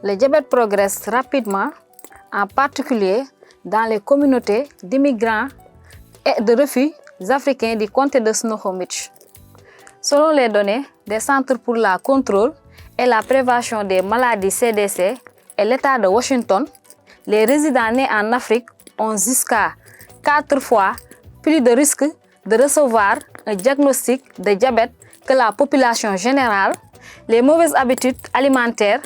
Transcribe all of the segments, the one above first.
Le diabète progresse rapidement, en particulier dans les communautés d'immigrants et de refugiés africains du comté de Snohomish. Selon les données des Centres pour le contrôle et la prévention des maladies CDC et l'État de Washington, les résidents nés en Afrique ont jusqu'à 4 fois plus de risques de recevoir un diagnostic de diabète que la population générale. Les mauvaises habitudes alimentaires,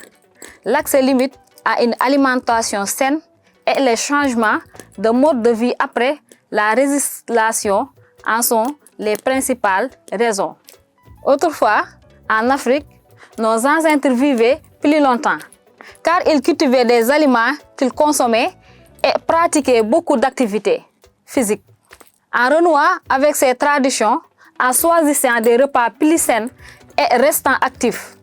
l'accès limite à une alimentation saine et les changements de mode de vie après la législation en sont les principales raisons. Autrefois, en Afrique, nos ancêtres vivaient plus longtemps car ils cultivaient des aliments qu'ils consommaient et pratiquaient beaucoup d'activités physiques. En renouant avec ces traditions, en choisissant des repas plus sains et restant actifs,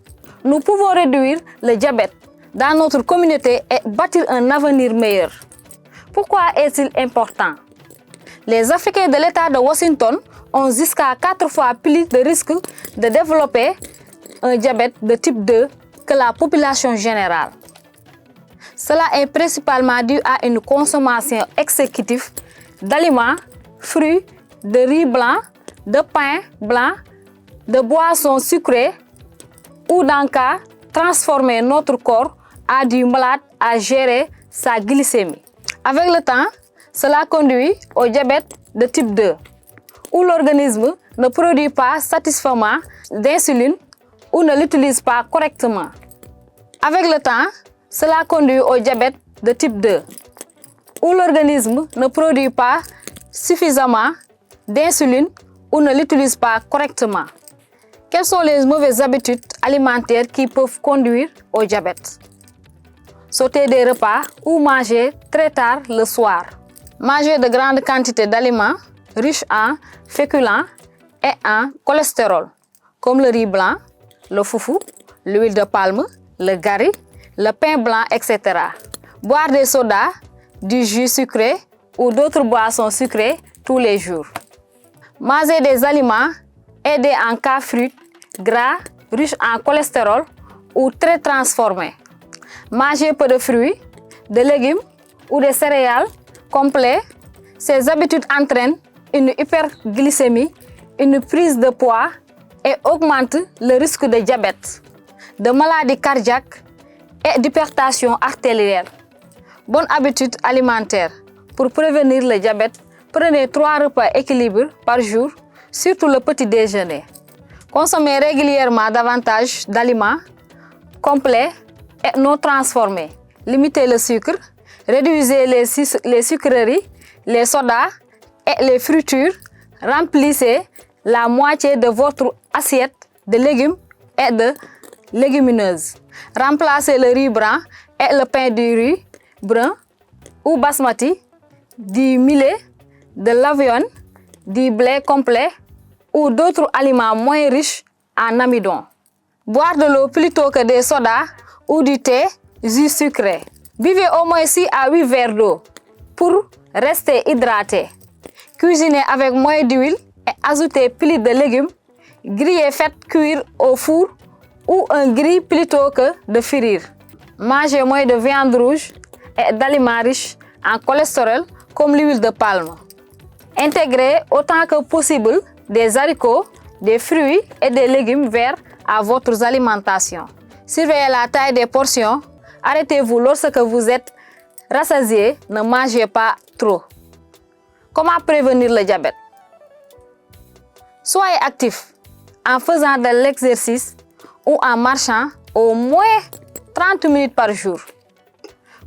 nous pouvons réduire le diabète dans notre communauté et bâtir un avenir meilleur. Pourquoi est-il important? Les Africains de l'État de Washington ont jusqu'à 4 fois plus de risques de développer un diabète de type 2 que la population générale. Cela est principalement dû à une consommation excessive d'aliments, fruits, de riz blanc, de pain blanc, de boissons sucrées ou dans le cas transformer notre corps a du mal à gérer sa glycémie. Avec le temps, cela conduit au diabète de type 2, où l'organisme ne produit pas satisfaisamment d'insuline ou ne l'utilise pas correctement. Avec le temps, cela conduit au diabète de type 2, où l'organisme ne produit pas suffisamment d'insuline ou ne l'utilise pas correctement. Quelles sont les mauvaises habitudes alimentaires qui peuvent conduire au diabète? Sauter des repas ou manger très tard le soir. Manger de grandes quantités d'aliments riches en féculents et en cholestérol, comme le riz blanc, le foufou, l'huile de palme, le gari, le pain blanc, etc. Boire des sodas, du jus sucré ou d'autres boissons sucrées tous les jours. Manger des aliments aidés en cas fruits, gras, riches en cholestérol ou très transformés. Manger peu de fruits, de légumes ou de céréales complets. Ces habitudes entraînent une hyperglycémie, une prise de poids et augmentent le risque de diabète, de maladies cardiaques et d'hypertension artérielle. Bonne habitude alimentaire. Pour prévenir le diabète, prenez 3 repas équilibrés par jour, surtout le petit déjeuner. Consommez régulièrement davantage d'aliments complets et non transformés. Limitez le sucre, réduisez les sucreries, les sodas et les fritures. Remplissez la moitié de votre assiette de légumes et de légumineuses. Remplacez le riz blanc et le pain du riz brun ou basmati, du millet, de l'avoine, du blé complet ou d'autres aliments moins riches en amidon. Boire de l'eau plutôt que des sodas ou du thé, jus sucré. Buvez au moins 6 à 8 verres d'eau pour rester hydraté. Cuisinez avec moins d'huile et ajoutez plus de légumes. Grillez, faites cuire au four ou un grill plutôt que de frire. Mangez moins de viande rouge et d'aliments riches en cholestérol comme l'huile de palme. Intégrez autant que possible des haricots, des fruits et des légumes verts à votre alimentation. Surveillez la taille des portions. Arrêtez-vous lorsque vous êtes rassasié. Ne mangez pas trop. Comment prévenir le diabète? Soyez actif en faisant de l'exercice ou en marchant au moins 30 minutes par jour.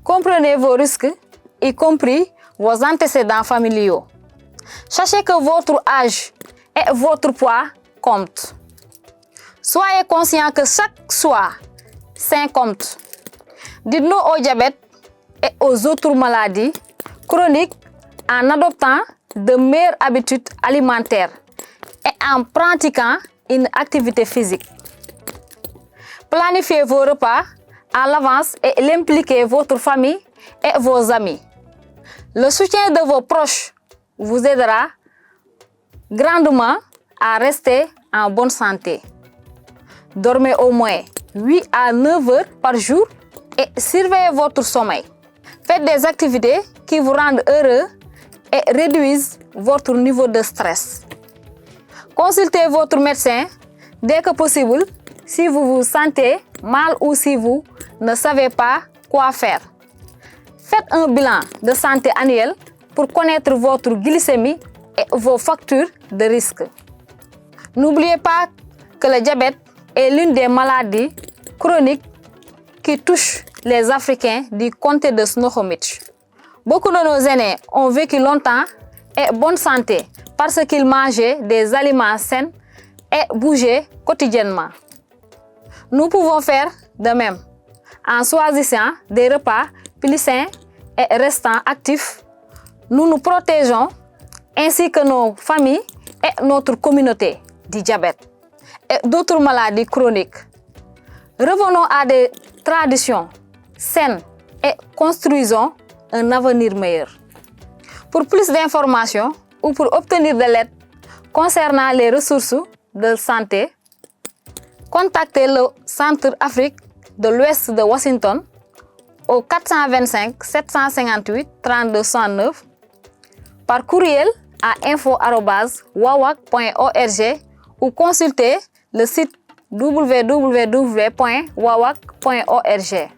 Comprenez vos risques, y compris vos antécédents familiaux. Sachez que votre âge et votre poids comptent. Soyez conscient que chaque choix sain compte. Dites-nous au diabète et aux autres maladies chroniques en adoptant de meilleures habitudes alimentaires et en pratiquant une activité physique. Planifiez vos repas à l'avance et impliquez votre famille et vos amis. Le soutien de vos proches vous aidera grandement à rester en bonne santé. Dormez au moins 8 à 9 heures par jour et surveillez votre sommeil. Faites des activités qui vous rendent heureux et réduisent votre niveau de stress. Consultez votre médecin dès que possible si vous vous sentez mal ou si vous ne savez pas quoi faire. Faites un bilan de santé annuel pour connaître votre glycémie et vos facteurs de risque. N'oubliez pas que le diabète est l'une des maladies chroniques qui touchent les Africains du comté de Snohomish. Beaucoup de nos aînés ont vécu longtemps et bonne santé parce qu'ils mangeaient des aliments sains et bougeaient quotidiennement. Nous pouvons faire de même en choisissant des repas plus sains et restant actifs. Nous nous protégeons ainsi que nos familles et notre communauté du diabète et d'autres maladies chroniques. Revenons à des traditions saines et construisons un avenir meilleur. Pour plus d'informations ou pour obtenir de l'aide concernant les ressources de santé, contactez le Centre Afrique de l'Ouest de Washington au 425 758 32 69 par courriel à info@wawak.org ou consultez le site www.wawak.org.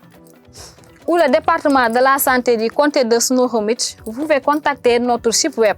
Ou le département de la santé du comté de Snohomish, vous pouvez contacter notre site web